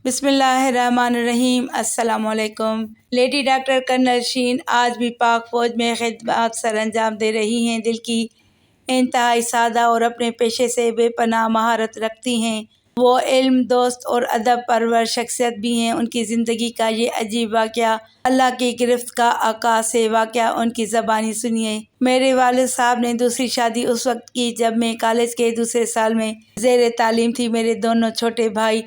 بسم اللہ الرحمن الرحیم۔ السلام علیکم۔ لیڈی ڈاکٹر کرنل شین آج بھی پاک فوج میں خدمات سر انجام دے رہی ہیں۔ دل کی انتہائی سادہ اور اپنے پیشے سے بے پناہ مہارت رکھتی ہیں۔ وہ علم دوست اور ادب پرور شخصیت بھی ہیں۔ ان کی زندگی کا یہ عجیب واقعہ، اللہ کی گرفت کا آغاز سے واقعہ ان کی زبانی سنیے۔ میرے والد صاحب نے دوسری شادی اس وقت کی جب میں کالج کے دوسرے سال میں زیر تعلیم تھی۔ میرے دونوں چھوٹے بھائی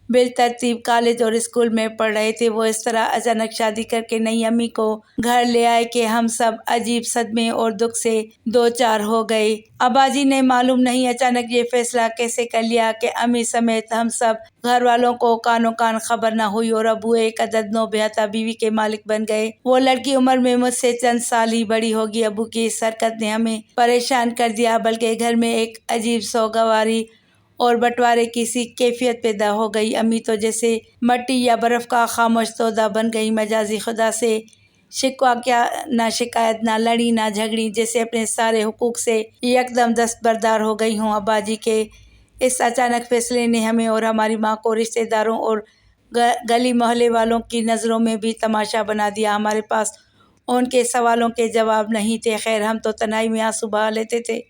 بالترتیب کالج اور اسکول میں پڑھ رہے تھے۔ وہ اس طرح اچانک شادی کر کے نئی امی کو گھر لے آئے کہ ہم سب عجیب صدمے اور دکھ سے دوچار ہو گئے۔ ابا جی نے معلوم نہیں اچانک یہ فیصلہ کیسے کر لیا کہ امی سمیت ہم سب گھر والوں کو کانوں کان خبر نہ ہوئی اور ابو ایک عدد نوبہتہ بیوی کے مالک بن گئے۔ وہ لڑکی عمر میں مجھ سے چند سال ہی بڑی ہوگی۔ ابو کی اس حرکت نے ہمیں پریشان کر دیا، بلکہ گھر میں ایک عجیب سوگواری اور بٹوارے کی سی کیفیت پیدا ہو گئی۔ امی تو جیسے مٹی یا برف کا خاموش تودہ بن گئی۔ مجازی خدا سے شکوہ کیا، نہ شکایت، نہ لڑی نہ جھگڑی، جیسے اپنے سارے حقوق سے یکدم دستبردار ہو گئی ہوں۔ ابا جی کے اس اچانک فیصلے نے ہمیں اور ہماری ماں کو رشتہ داروں اور گلی محلے والوں کی نظروں میں بھی تماشا بنا دیا۔ ہمارے پاس ان کے سوالوں کے جواب نہیں تھے۔ خیر، ہم تو تنہائی میں آنسو بہا لیتے تھے،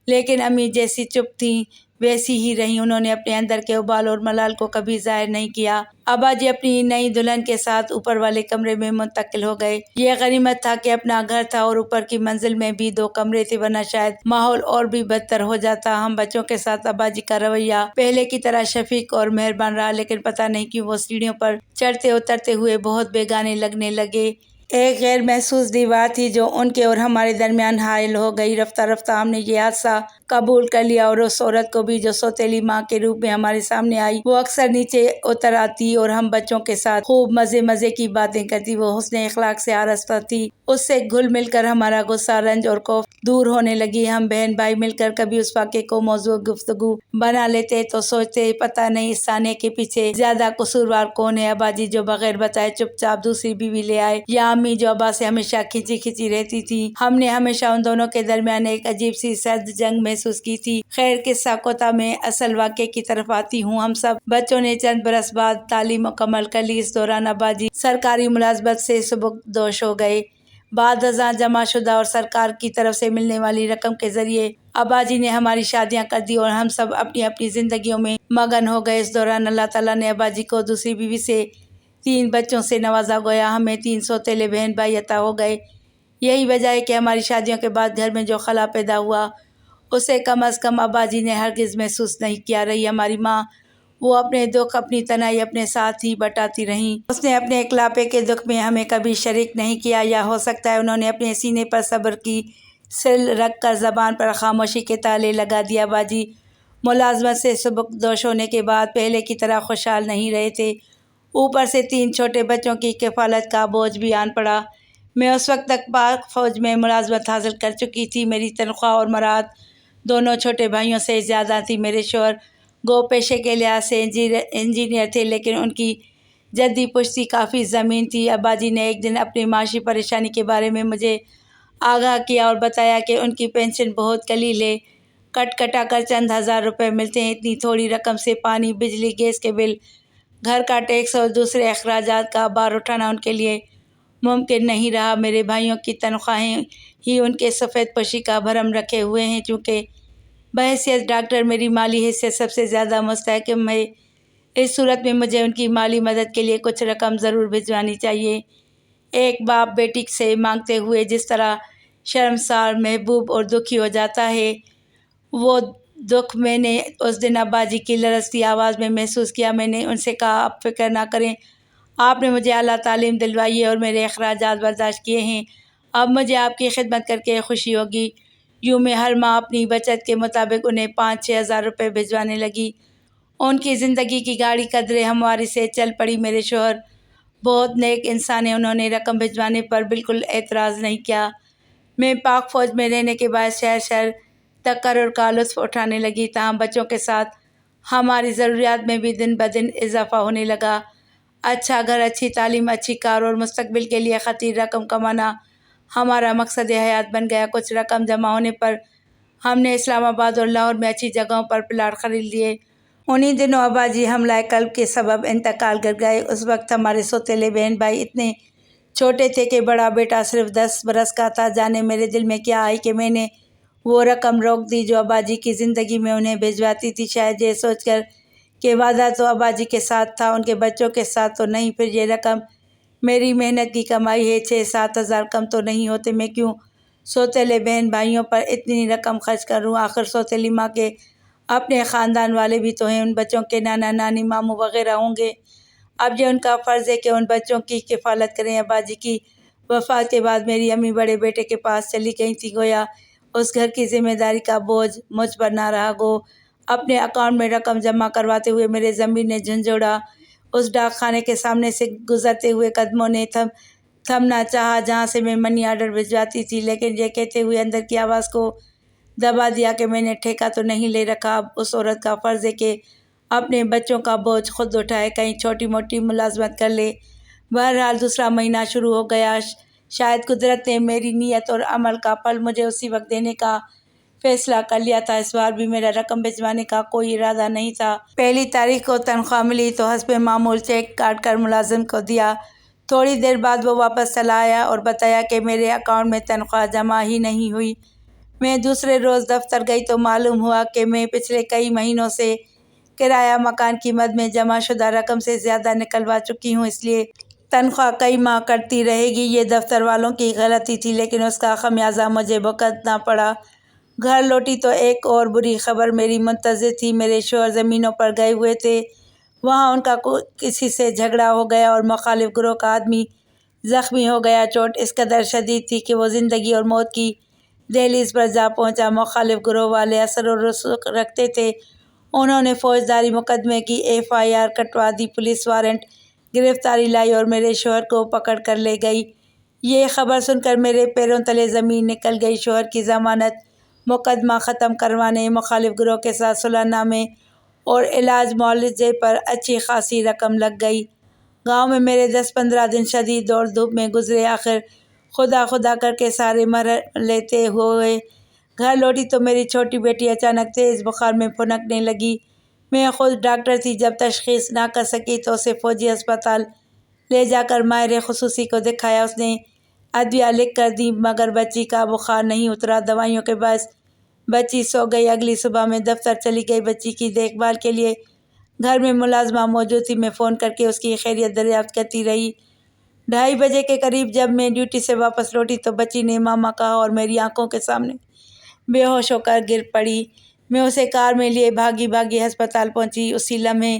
لیکن امی جیسی چپ تھیں ویسی ہی رہیں۔ انہوں نے اپنے اندر کے ابال اور ملال کو کبھی ظاہر نہیں کیا۔ ابا جی اپنی نئی دلہن کے ساتھ اوپر والے کمرے میں منتقل ہو گئے۔ یہ غنیمت تھا کہ اپنا گھر تھا اور اوپر کی منزل میں بھی 2 کمرے تھے، ورنہ شاید ماحول اور بھی بدتر ہو جاتا۔ ہم بچوں کے ساتھ ابا جی کا رویہ پہلے کی طرح شفیق اور مہربان رہا، لیکن پتہ نہیں کیوں وہ سیڑھیوں پر چڑھتے اترتے ہوئے بہت بیگانے لگنے لگے۔ ایک غیر محسوس دیوار تھی جو ان کے اور ہمارے درمیان حائل ہو گئی۔ رفتہ رفتہ ہم نے یہ حادثہ قبول کر لیا اور اس عورت کو بھی جو سوتیلی ماں کے روپ میں ہمارے سامنے آئی۔ وہ اکثر نیچے اتر آتی اور ہم بچوں کے ساتھ خوب مزے کی باتیں کرتی۔ وہ حسن اخلاق سے آراستہ تھی۔ اس سے گھل مل کر ہمارا غصہ، رنج اور خوف دور ہونے لگی۔ ہم بہن بھائی مل کر کبھی اس واقعے کو موضوع گفتگو بنا لیتے تو سوچتے پتہ نہیں اس سانحے کے پیچھے زیادہ قصوروار کون ہے، ابا جی جو بغیر بتائے چپ چاپ دوسری بیوی لے آئے، یا امی جو ابا سے ہمیشہ کھنچی رہتی تھی۔ ہم نے ہمیشہ ان دونوں کے درمیان ایک عجیب سی سرد جنگ محسوس کی تھی۔ خیر، قصہ کوتاہ میں اصل واقعے کی طرف آتی ہوں۔ ہم سب بچوں نے چند برس بعد تعلیم مکمل کر لی۔ اس دوران ابا جی سرکاری ملازمت سے سبکدوش ہو گئے۔ بعد ازاں جمع شدہ اور سرکار کی طرف سے ملنے والی رقم کے ذریعے ابا جی نے ہماری شادیاں کر دی اور ہم سب اپنی اپنی زندگیوں میں مگن ہو گئے۔ اس دوران اللہ تعالیٰ نے ابا جی کو دوسری بیوی سے 3 بچوں سے نوازا، گویا ہمیں 3 سوتیلے بہن بھائی عطا ہو گئے۔ یہی وجہ ہے کہ ہماری شادیوں کے بعد گھر میں جو خلا پیدا ہوا، اسے کم از کم ابا جی نے ہرگز محسوس نہیں کیا۔ رہی ہماری ماں، وہ اپنے دکھ، اپنی تنہائی اپنے ساتھ ہی بٹاتی رہیں۔ اس نے اپنے اکلاپے کے دکھ میں ہمیں کبھی شریک نہیں کیا، یا ہو سکتا ہے انہوں نے اپنے سینے پر صبر کی سل رکھ کر زبان پر خاموشی کے تالے لگا دیا۔ ابا جی ملازمت سے سبکدوش ہونے کے بعد پہلے کی طرح خوشحال نہیں رہے تھے۔ اوپر سے 3 چھوٹے بچوں کی کفالت کا بوجھ بھی آن پڑا۔ میں اس وقت تک پاک فوج میں ملازمت حاصل کر چکی تھی۔ میری تنخواہ اور مراعات دونوں چھوٹے بھائیوں سے زیادہ تھی۔ میرے شوہر گو پیشے کے لحاظ سے انجینئر تھے، لیکن ان کی جدی پشتی کافی زمین تھی۔ ابا جی نے ایک دن اپنی معاشی پریشانی کے بارے میں مجھے آگاہ کیا اور بتایا کہ ان کی پینشن بہت قلیل ہے، کٹا کر چند ہزار روپے ملتے ہیں۔ اتنی تھوڑی رقم سے پانی، بجلی، گیس کے بل، گھر کا ٹیکس اور دوسرے اخراجات کا بار اٹھانا ان کے لیے ممکن نہیں رہا۔ میرے بھائیوں کی تنخواہیں ہی ان کے سفید پوشی کا بھرم رکھے ہوئے ہیں۔ چونکہ بحیثیت ڈاکٹر میری مالی حیثیت سب سے زیادہ مستحکم ہے، اس صورت میں مجھے ان کی مالی مدد کے لیے کچھ رقم ضرور بھجوانی چاہیے۔ ایک باپ بیٹی سے مانگتے ہوئے جس طرح شرمسار، محبوب اور دکھی ہو جاتا ہے، وہ دکھ میں نے اس دن ابا جی کی لرزتی آواز میں محسوس کیا۔ میں نے ان سے کہا، آپ فکر نہ کریں، آپ نے مجھے اعلیٰ تعلیم دلوائی ہے اور میرے اخراجات برداشت کیے ہیں، اب مجھے آپ کی خدمت کر کے خوشی ہوگی۔ یوں میں ہر ماہ اپنی بچت کے مطابق انہیں 5-6 ہزار روپے بھجوانے لگی۔ ان کی زندگی کی گاڑی قدرے ہمواری سے چل پڑی۔ میرے شوہر بہت نیک انسان ہیں، انہوں نے رقم بھجوانے پر بالکل اعتراض نہیں کیا۔ میں پاک فوج میں رہنے کے بعد شہر تقرر کا لطف اٹھانے لگی، تاہم بچوں کے ساتھ ہماری ضروریات میں بھی دن بدن اضافہ ہونے لگا۔ اچھا گھر، اچھی تعلیم، اچھی کار اور مستقبل کے لیے خطیر رقم کمانا ہمارا مقصد حیات بن گیا۔ کچھ رقم جمع ہونے پر ہم نے اسلام آباد اور لاہور میں اچھی جگہوں پر پلاٹ خرید لیے انہی دنوں ابا جی حملہ قلب کے سبب انتقال کر گئے۔ اس وقت ہمارے سوتیلے بہن بھائی اتنے چھوٹے تھے کہ بڑا بیٹا صرف 10 برس کا تھا۔ جانے میرے دل میں کیا آئی کہ میں نے وہ رقم روک دی جو ابا جی کی زندگی میں انہیں بھجواتی تھی، شاید یہ سوچ کر کہ وعدہ تو ابا جی کے ساتھ تھا، ان کے بچوں کے ساتھ تو نہیں۔ پھر یہ رقم میری محنت کی کمائی ہے، 6-7 ہزار کم تو نہیں ہوتے، میں کیوں سوتیلے بہن بھائیوں پر اتنی رقم خرچ کروں؟ آخر سوتیلی ماں کے اپنے خاندان والے بھی تو ہیں، ان بچوں کے نانا نانی ماموں وغیرہ ہوں گے۔ اب یہ ان کا فرض ہے کہ ان بچوں کی کفالت کریں۔ ابا جی کی وفات کے بعد میری امی بڑے بیٹے کے پاس چلی گئی تھی، گویا اس گھر کی ذمہ داری کا بوجھ مجھ پر نہ رہا۔ گو اپنے اکاؤنٹ میں رقم جمع کرواتے ہوئے میرے ضمیر نے جھنجھوڑا۔ اس ڈاک خانے کے سامنے سے گزرتے ہوئے قدموں نے تھمنا چاہا جہاں سے میں منی آرڈر بھجواتی تھی، لیکن یہ کہتے ہوئے اندر کی آواز کو دبا دیا کہ میں نے ٹھیکہ تو نہیں لے رکھا۔ اب اس عورت کا فرض ہے کہ اپنے بچوں کا بوجھ خود اٹھائے، کہیں چھوٹی موٹی ملازمت کر لے۔ بہرحال دوسرا مہینہ شروع ہو گیا۔ شاید قدرت نے میری نیت اور عمل کا پھل مجھے اسی وقت دینے کا فیصلہ کر لیا تھا۔ اس بار بھی میرا رقم بھجوانے کا کوئی ارادہ نہیں تھا۔ پہلی تاریخ کو تنخواہ ملی تو حسب معمول چیک کاٹ کر ملازم کو دیا۔ تھوڑی دیر بعد وہ واپس چلا آیا اور بتایا کہ میرے اکاؤنٹ میں تنخواہ جمع ہی نہیں ہوئی۔ میں دوسرے روز دفتر گئی تو معلوم ہوا کہ میں پچھلے کئی مہینوں سے کرایہ مکان کی مد میں جمع شدہ رقم سے زیادہ نکلوا چکی ہوں، اس لیے تنخواہ کئی ماہ کٹتی رہے گی۔ یہ دفتر والوں کی غلطی تھی، لیکن اس کا خمیازہ مجھے بھگتنا پڑا۔ گھر لوٹی تو ایک اور بری خبر میری منتظر تھی۔ میرے شوہر زمینوں پر گئے ہوئے تھے، وہاں ان کا کسی سے جھگڑا ہو گیا اور مخالف گروہ کا آدمی زخمی ہو گیا۔ چوٹ اس قدر شدید تھی کہ وہ زندگی اور موت کی دہلیز پر جا پہنچا۔ مخالف گروہ والے اثر و رسوخ رکھتے تھے، انہوں نے فوجداری مقدمے کی FIR کٹوا دی، پولیس وارنٹ گرفتاری لائی اور میرے شوہر کو پکڑ کر لے گئی۔ یہ خبر سن کر میرے پیروں تلے زمین نکل گئی۔ شوہر کی ضمانت مقدمہ ختم کروانے، مخالف گروہ کے ساتھ صلح نامے اور علاج معالجے پر اچھی خاصی رقم لگ گئی۔ گاؤں میں میرے 10-15 دن شدید دوڑ دھوپ میں گزرے۔ آخر خدا خدا کر کے سارے مرحلے طے ہوئے۔ گھر لوٹی تو میری چھوٹی بیٹی اچانک تیز بخار میں پھنکنے لگی۔ میں خود ڈاکٹر تھی، جب تشخیص نہ کر سکی تو اسے فوجی ہسپتال لے جا کر ماہر خصوصی کو دکھایا۔ اس نے ادویہ لکھ کر دی، مگر بچی کا بخار نہیں اترا۔ دوائیوں کے باعث بچی سو گئی۔ اگلی صبح میں دفتر چلی گئی۔ بچی کی دیکھ بھال کے لیے گھر میں ملازمہ موجود تھی، میں فون کر کے اس کی خیریت دریافت کرتی رہی۔ 2:30 بجے کے قریب جب میں ڈیوٹی سے واپس لوٹی تو بچی نے ماما کہا اور میری آنکھوں کے سامنے بے ہوش ہو کر گر پڑی۔ میں اسے کار میں لیے بھاگی ہسپتال پہنچی۔ اسی لمحے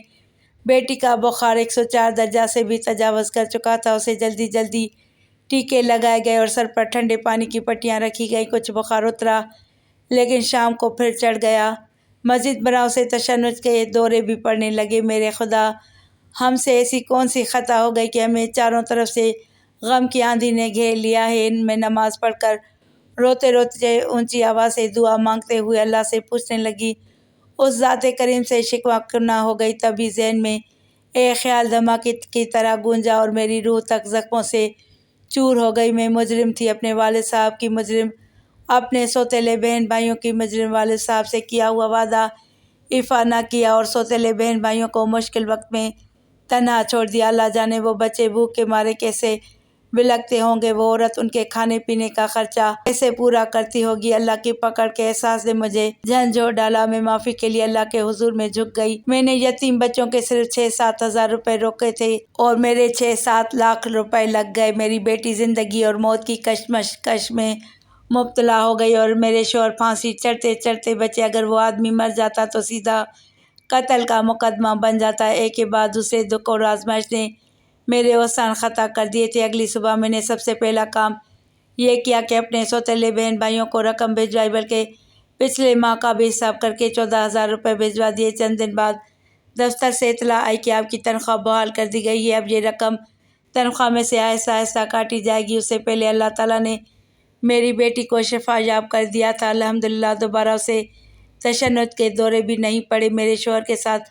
بیٹی کا بخار 104 درجہ سے بھی تجاوز کر چکا تھا۔ اسے جلدی ٹیکے لگائے گئے اور سر پر ٹھنڈے پانی کی پٹیاں رکھی گئیں۔ کچھ بخار اترا، لیکن شام کو پھر چڑھ گیا۔ مزید برآں اسے تشنج کے دورے بھی پڑنے لگے۔ میرے خدا، ہم سے ایسی کون سی خطا ہو گئی کہ ہمیں چاروں طرف سے غم کی آندھی نے گھیر لیا ہے؟ میں نماز پڑھ کر روتے روتے اونچی آواز سے دعا مانگتے ہوئے اللہ سے پوچھنے لگی، اس ذات کریم سے شکوہ کرنا ہو گئی۔ تبھی ذہن میں ایک خیال دھماکے کی طرح گونجا اور میری روح تک زخموں سے چور ہو گئی۔ میں مجرم تھی، اپنے والد صاحب کی مجرم، اپنے سوتیلے بہن بھائیوں کی مجرم۔ والد صاحب سے کیا ہوا وعدہ ایفا نہ کیا اور سوتیلے بہن بھائیوں کو مشکل وقت میں تنہا چھوڑ دیا۔ اللہ جانے وہ بچے بھوک کے مارے کیسے بلکتے ہوں گے، وہ عورت ان کے کھانے پینے کا خرچہ کیسے پورا کرتی ہوگی۔ اللہ کی پکڑ کے احساس نے مجھے جھنجھوڑ ڈالا۔ میں معافی کے لیے اللہ کے حضور میں جھک گئی۔ میں نے یتیم بچوں کے صرف 6-7 ہزار روپے روکے تھے اور میرے 6-7 لاکھ روپے لگ گئے۔ میری بیٹی زندگی اور موت کی کشمکش میں مبتلا ہو گئی اور میرے شوہر پھانسی چڑھتے چڑھتے بچے۔ اگر وہ آدمی مر جاتا تو سیدھا قتل کا مقدمہ بن جاتا۔ ایک کے بعد دوسرے دکھ اور آزمائش نے میرے اوزان خطا کر دیے تھے۔ اگلی صبح میں نے سب سے پہلا کام یہ کیا کہ اپنے سوتیلے بہن بھائیوں کو رقم بھجوائی، بلکہ پچھلے ماہ کا بھی حساب کر کے 14,000 روپے بھجوا دیے۔ چند دن بعد دفتر سے اطلاع آئی کہ آپ کی تنخواہ بحال کر دی گئی ہے، اب یہ رقم تنخواہ میں سے آہستہ آہستہ کاٹی جائے گی۔ اس سے پہلے اللہ تعالیٰ نے میری بیٹی کو شفا یاب کر دیا تھا، الحمدللہ۔ دوبارہ اسے تشنج کے دورے بھی نہیں پڑے۔ میرے شوہر کے ساتھ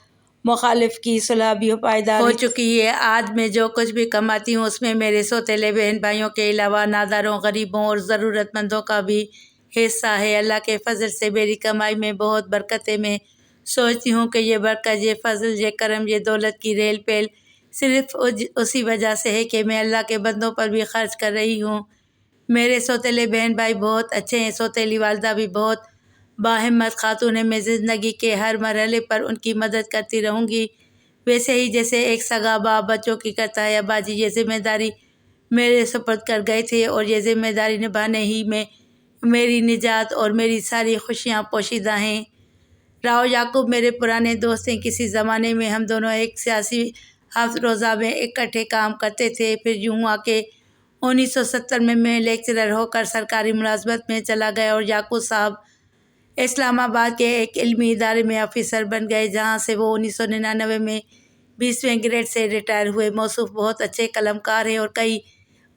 مخالف کی صلح بھی پائیدار ہو چکی ہے۔ آج میں جو کچھ بھی کماتی ہوں اس میں میرے سوتیلے بہن بھائیوں کے علاوہ ناداروں، غریبوں اور ضرورت مندوں کا بھی حصہ ہے۔ اللہ کے فضل سے میری کمائی میں بہت برکت ہے۔ میں سوچتی ہوں کہ یہ برکت، یہ فضل، یہ کرم، یہ دولت کی ریل پیل صرف اسی وجہ سے ہے کہ میں اللہ کے بندوں پر بھی خرچ کر رہی ہوں۔ میرے سوتیلے بہن بھائی بہت اچھے ہیں، سوتیلی والدہ بھی بہت باہمت خاتون ہے۔ میں زندگی کے ہر مرحلے پر ان کی مدد کرتی رہوں گی، ویسے ہی جیسے ایک سگا باپ بچوں کی کرتا ہے۔ ابا جی یہ ذمہ داری میرے سپرد کر گئے تھے اور یہ ذمہ داری نبھانے ہی میں میری نجات اور میری ساری خوشیاں پوشیدہ ہیں۔ راؤ یعقوب میرے پرانے دوست ہیں۔ کسی زمانے میں ہم دونوں ایک سیاسی ہفت روزہ میں اکٹھے کام کرتے تھے۔ پھر یوں ہوا کہ 1970 میں لیکچرر ہو کر سرکاری ملازمت میں چلا گیا اور یعقوب صاحب اسلام آباد کے ایک علمی ادارے میں آفیسر بن گئے، جہاں سے وہ 1999 میں 20ویں گریڈ سے ریٹائر ہوئے۔ موصوف بہت اچھے قلم کار ہیں اور کئی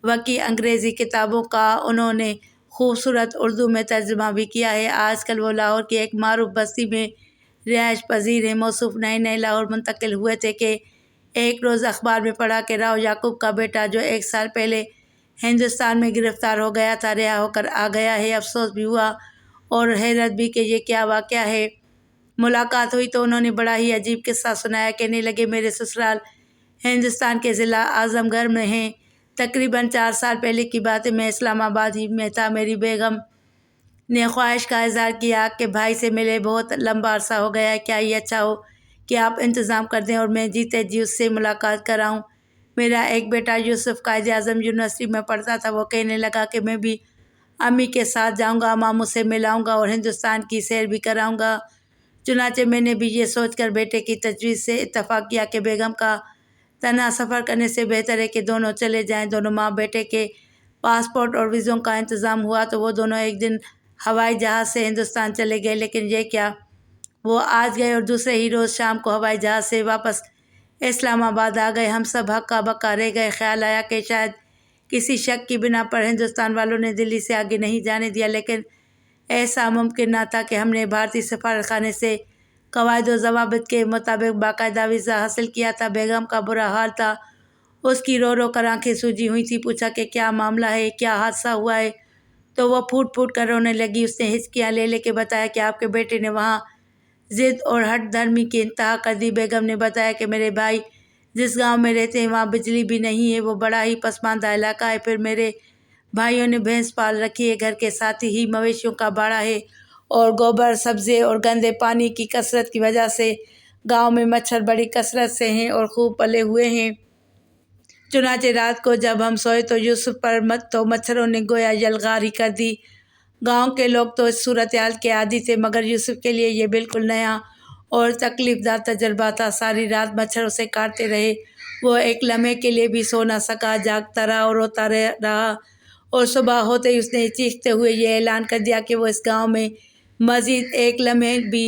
وسیع انگریزی کتابوں کا انہوں نے خوبصورت اردو میں ترجمہ بھی کیا ہے۔ آج کل وہ لاہور کی ایک معروف بستی میں رہائش پذیر ہیں۔ موصوف نئے لاہور منتقل ہوئے تھے کہ ایک روز اخبار میں پڑھا کہ راؤ یعقوب کا بیٹا جو 1 سال پہلے ہندوستان میں گرفتار ہو گیا تھا، رہا ہو کر آ گیا ہے۔ افسوس بھی ہوا اور حیرت بھی کہ یہ کیا واقعہ ہے۔ ملاقات ہوئی تو انہوں نے بڑا ہی عجیب قصہ سنایا۔ کہنے لگے میرے سسرال ہندوستان کے ضلع اعظم گڑھ میں ہیں۔ تقریباً 4 سال پہلے کی بات ہے، میں اسلام آباد ہی میں تھا۔ میری بیگم نے خواہش کا اظہار کیا کہ بھائی سے ملے بہت لمبا عرصہ ہو گیا ہے، کیا یہ اچھا ہو کہ آپ انتظام کر دیں اور میں جیتے جی اس سے ملاقات کراؤں۔ میرا ایک بیٹا یوسف قائد اعظم یونیورسٹی میں پڑھتا تھا، وہ کہنے لگا کہ میں بھی امی کے ساتھ جاؤں گا، ماموں سے ملاؤں گا اور ہندوستان کی سیر بھی کراؤں گا۔ چنانچہ میں نے بھی یہ سوچ کر بیٹے کی تجویز سے اتفاق کیا کہ بیگم کا تنہا سفر کرنے سے بہتر ہے کہ دونوں چلے جائیں۔ دونوں ماں بیٹے کے پاسپورٹ اور ویزوں کا انتظام ہوا تو وہ دونوں ایک دن ہوائی جہاز سے ہندوستان چلے گئے، لیکن یہ کیا، وہ آج گئے اور دوسرے ہی روز شام کو ہوائی جہاز سے واپس اسلام آباد آ گئے۔ ہم سب ہکا بکا رہ گئے۔ خیال آیا کہ شاید کسی شک کی بنا پر ہندوستان والوں نے دلی سے آگے نہیں جانے دیا، لیکن ایسا ممکن نہ تھا کہ ہم نے بھارتی سفارت خانے سے قواعد و ضوابط کے مطابق باقاعدہ ویزا حاصل کیا تھا۔ بیگم کا برا حال تھا، اس کی رو رو کر آنکھیں سوجی ہوئی تھیں۔ پوچھا کہ کیا معاملہ ہے، کیا حادثہ ہوا ہے، تو وہ پھوٹ پھوٹ کر رونے لگی۔ اس نے ہچکیاں لے لے کے بتایا کہ آپ کے بیٹے نے وہاں ضد اور ہٹ دھرمی کی انتہا کر دی۔ بیگم نے بتایا کہ میرے بھائی جس گاؤں میں رہتے ہیں وہاں بجلی بھی نہیں ہے، وہ بڑا ہی پسماندہ علاقہ ہے۔ پھر میرے بھائیوں نے بھینس پال رکھی ہے، گھر کے ساتھ ہی مویشیوں کا باڑہ ہے اور گوبر، سبزے اور گندے پانی کی کثرت کی وجہ سے گاؤں میں مچھر بڑی کثرت سے ہیں اور خوب پلے ہوئے ہیں۔ چنانچہ رات کو جب ہم سوئے تو یوسف پر تو مچھروں نے گویا یلغار ہی کر دی۔ گاؤں کے لوگ تو اس صورتحال کے عادی تھے، مگر یوسف کے لیے یہ بالکل نیا اور تکلیف دہ تجربہ تھا۔ ساری رات مچھر اسے کاٹتے رہے، وہ ایک لمحے کے لیے بھی سو نہ سکا، جاگتا رہا اور روتا رہا، اور صبح ہوتے ہی اس نے چیختے ہوئے یہ اعلان کر دیا کہ وہ اس گاؤں میں مزید ایک لمحے بھی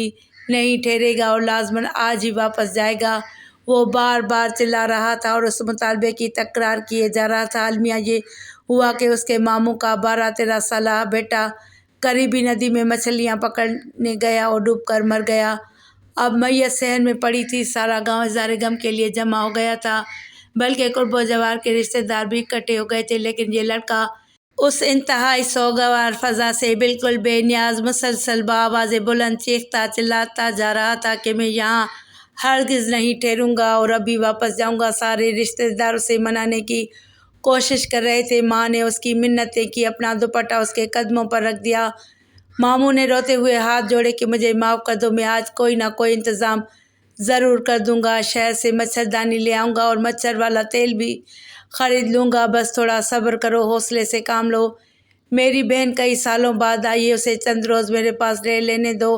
نہیں ٹھہرے گا اور لازماً آج ہی واپس جائے گا۔ وہ بار بار چلا رہا تھا اور اس مطالبے کی تکرار کیے جا رہا تھا۔ المیہ یہ ہوا کہ اس کے ماموں کا 12-13 سالہ بیٹا قریبی ندی میں مچھلیاں پکڑنے گیا اور ڈوب کر مر گیا۔ اب میت صحن میں پڑی تھی، سارا گاؤں اظہار غم کے لیے جمع ہو گیا تھا، بلکہ قرب و جوار کے رشتہ دار بھی اکٹھے ہو گئے تھے۔ لیکن یہ لڑکا اس انتہائی سوگوار فضا سے بالکل بے نیاز مسلسل بآواز بلند چیختا چلاتا جا رہا تھا کہ میں یہاں ہرگز نہیں ٹھہروں گا اور ابھی واپس جاؤں گا۔ سارے رشتہ دار اسے منانے کی کوشش کر رہے تھے۔ ماں نے اس کی منتیں کی، اپنا دوپٹہ اس کے قدموں پر رکھ دیا۔ ماموں نے روتے ہوئے ہاتھ جوڑے کہ مجھے معاف کر دو، میں آج کوئی نہ کوئی انتظام ضرور کر دوں گا، شہر سے مچھردانی لے آؤں گا اور مچھر والا تیل بھی خرید لوں گا، بس تھوڑا صبر کرو، حوصلے سے کام لو۔ میری بہن کئی سالوں بعد آئی ہے، اسے چند روز میرے پاس رہ لینے دو،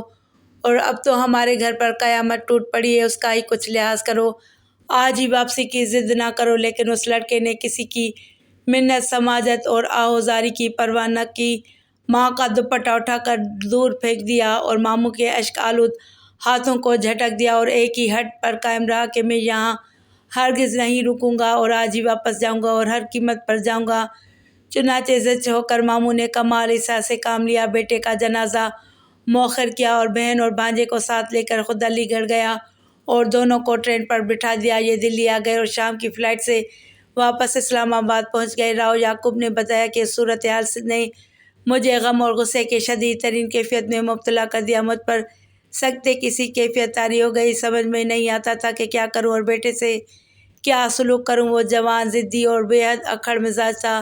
اور اب تو ہمارے گھر پر قیامت ٹوٹ پڑی ہے، اس کا ہی کچھ لحاظ کرو، آج ہی واپسی کی ضد نہ کرو۔ لیکن اس لڑکے نے کسی کی منت سماجت اور آہوزاری کی پرواہ نہ کی، ماں کا دوپٹہ اٹھا کر دور پھینک دیا اور ماموں کے اشک آلود ہاتھوں کو جھٹک دیا اور ایک ہی ہٹ پر قائم رہا کہ میں یہاں ہرگز نہیں رکوں گا اور آج ہی واپس جاؤں گا اور ہر قیمت پر جاؤں گا۔ چنانچہ ضد ہو کر ماموں نے کمال ایسا سے کام لیا، بیٹے کا جنازہ مؤخر کیا اور بہن اور بھانجے کو ساتھ لے کر خود علی گڑھ گیا اور دونوں کو ٹرین پر بٹھا دیا۔ یہ دلی آ گئے اور شام کی فلائٹ سے واپس اسلام آباد پہنچ گئے۔ راؤ یعقوب نے بتایا کہ اس صورتحال نے مجھے غم اور غصے کے شدید ترین کیفیت میں مبتلا کر دیا۔ مجھ پر سکتے کسی کیفیت طاری ہو گئی، سمجھ میں نہیں آتا تھا کہ کیا کروں اور بیٹے سے کیا سلوک کروں۔ وہ جوان، ضدی اور بے حد اکھڑ مزاج تھا،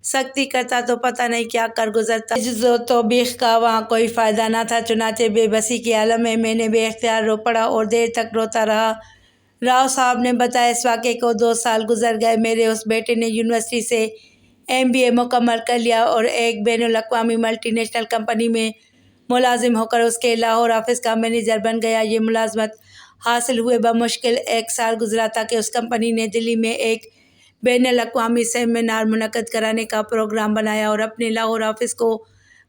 سختی کرتا تو پتہ نہیں کیا کر گزرتا۔ عجز و توبیخ کا وہاں کوئی فائدہ نہ تھا، چنانچہ بے بسی کے عالم میں نے بے اختیار رو پڑا اور دیر تک روتا رہا۔ راؤ صاحب نے بتایا اس واقعے کو 2 سال گزر گئے۔ میرے اس بیٹے نے یونیورسٹی سے MBA مکمل کر لیا اور ایک بین الاقوامی ملٹی نیشنل کمپنی میں ملازم ہو کر اس کے لاہور آفس کا مینیجر بن گیا۔ یہ ملازمت حاصل ہوئے بمشکل 1 سال گزرا تھا کہ اس کمپنی نے دلی میں ایک بین الاقوامی سیمینار منعقد کرانے کا پروگرام بنایا اور اپنے لاہور آفس کو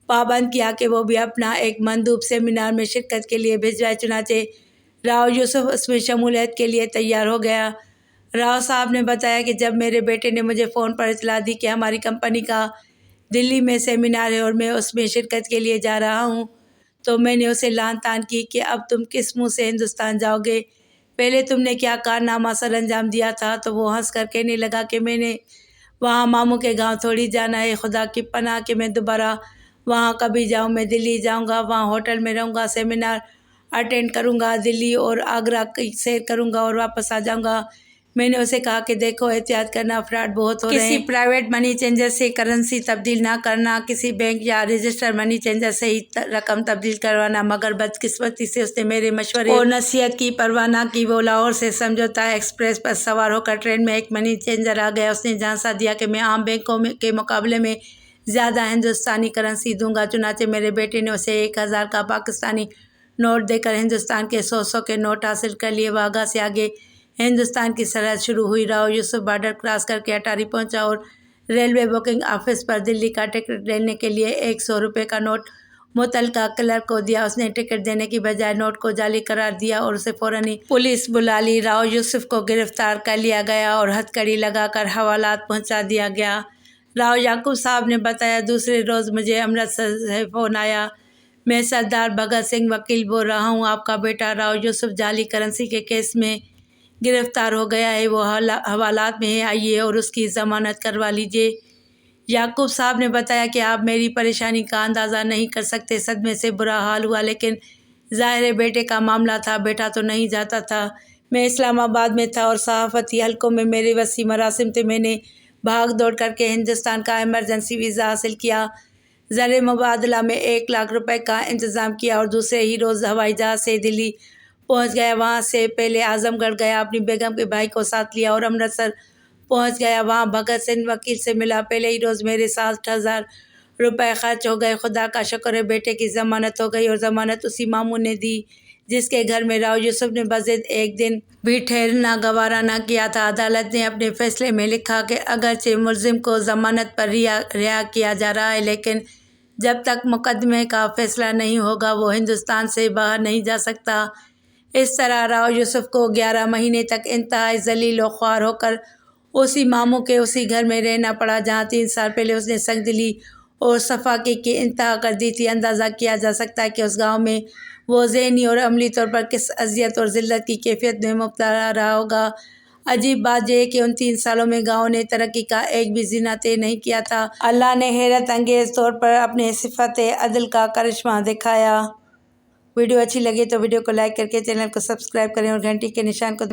پابند کیا کہ وہ بھی اپنا ایک مندوب سیمینار میں شرکت کے لیے بھیجوائے۔ چنانچہ راؤ یوسف اس میں شمولیت کے لیے تیار ہو گیا۔ راؤ صاحب نے بتایا کہ جب میرے بیٹے نے مجھے فون پر اطلاع دی کہ ہماری کمپنی کا دلی میں سیمینار ہے اور میں اس میں شرکت کے لیے جا رہا ہوں، تو میں نے اسے لعن طعن کی کہ اب تم کس منہ سے ہندوستان جاؤ گے، پہلے تم نے کیا کارنامہ سر انجام دیا تھا؟ تو وہ ہنس کر کہنے لگا کہ میں نے وہاں ماموں کے گاؤں تھوڑی جانا ہے، خدا کی پناہ کہ میں دوبارہ وہاں کبھی جاؤں۔ میں دلی جاؤں گا، وہاں ہوٹل میں رہوں گا، سیمینار اٹینڈ کروں گا، دلی اور آگرہ کی سیر کروں گا اور واپس آ جاؤں گا۔ میں نے اسے کہا کہ دیکھو احتیاط کرنا، فراڈ بہت ہو رہے ہیں، کسی پرائیویٹ منی چینجر سے کرنسی تبدیل نہ کرنا، کسی بینک یا رجسٹر منی چینجر سے ہی رقم تبدیل کروانا۔ مگر بدقسمتی سے اس نے میرے مشورے اور نصیحت کی پرواہ نہ کی۔ وہ لاہور سے سمجھوتا ایکسپریس پر سوار ہو کر ٹرین میں ایک منی چینجر آ گیا۔ اس نے جھانسا دیا کہ میں عام بینکوں کے مقابلے میں زیادہ ہندوستانی کرنسی دوں گا۔ چنانچہ میرے بیٹے نے اسے 1000 کا پاکستانی نوٹ دے کر ہندوستان کے 100 کے نوٹ حاصل کر لیے۔ واگا سے آگے ہندوستان کی سرحد شروع ہوئی۔ راؤ یوسف بارڈر کراس کر کے اٹاری پہنچا اور ریلوے بکنگ آفس پر دلی کا ٹکٹ لینے کے لیے 100 روپے کا نوٹ متعلقہ کلرک کو دیا۔ اس نے ٹکٹ دینے کی بجائے نوٹ کو جعلی قرار دیا اور اسے فوراً ہی پولیس بلا لی۔ راؤ یوسف کو گرفتار کر لیا گیا اور ہتھکڑی لگا کر حوالات پہنچا دیا گیا۔ راؤ یعقوب صاحب نے بتایا دوسرے روز مجھے امرتسر سے فون آیا، میں سردار بھگت سنگھ وکیل بول رہا ہوں، آپ کا بیٹا راؤ یوسف جعلی کرنسی کے کیس میں گرفتار ہو گیا ہے، وہ حوالات میں ہے، آئیے اور اس کی ضمانت کروا لیجیے۔ یعقوب صاحب نے بتایا کہ آپ میری پریشانی کا اندازہ نہیں کر سکتے، صدمے سے برا حال ہوا، لیکن ظاہر ہے بیٹے کا معاملہ تھا، بیٹا تو نہیں جاتا تھا۔ میں اسلام آباد میں تھا اور صحافتی حلقوں میں میرے وسیع مراسم تھے۔ میں نے بھاگ دوڑ کر کے ہندوستان کا ایمرجنسی ویزا حاصل کیا، زر مبادلہ میں 1 لاکھ روپے کا انتظام کیا اور دوسرے ہی روز ہوائی جہاز سے دلی پہنچ گیا۔ وہاں سے پہلے اعظم گڑھ گیا، اپنی بیگم کے بھائی کو ساتھ لیا اور امرتسر پہنچ گیا، وہاں بھگت سنگھ وکیل سے ملا۔ پہلے ہی روز میرے 60,000 روپے خرچ ہو گئے۔ خدا کا شکر ہے بیٹے کی ضمانت ہو گئی اور ضمانت اسی ماموں نے دی جس کے گھر میں راؤ یوسف نے بضد ایک دن بھی ٹھہرنا گوارا نہ کیا تھا۔ عدالت نے اپنے فیصلے میں لکھا کہ اگرچہ ملزم کو ضمانت پر رہا کیا جا رہا ہے، لیکن جب تک مقدمے کا فیصلہ نہیں ہوگا وہ ہندوستان سے باہر نہیں جا سکتا۔ اس طرح راؤ یوسف کو 11 مہینے تک انتہائی ذلیل و خوار ہو کر اسی ماموں کے اسی گھر میں رہنا پڑا جہاں 3 سال پہلے اس نے سنگ دلی اور صفاقی کی انتہا کر دی تھی۔ اندازہ کیا جا سکتا ہے کہ اس گاؤں میں وہ ذہنی اور عملی طور پر کس اذیت اور ذلت کی کیفیت میں مبتلا رہا ہوگا۔ عجیب بات یہ ہے کہ ان 3 سالوں میں گاؤں نے ترقی کا ایک بھی زینہ طے نہیں کیا تھا۔ اللہ نے حیرت انگیز طور پر اپنے صفت عدل کا کرشمہ دکھایا۔ ویڈیو اچھی لگی تو ویڈیو کو لائک کر کے چینل کو سبسکرائب کریں اور گھنٹی کے نشان کو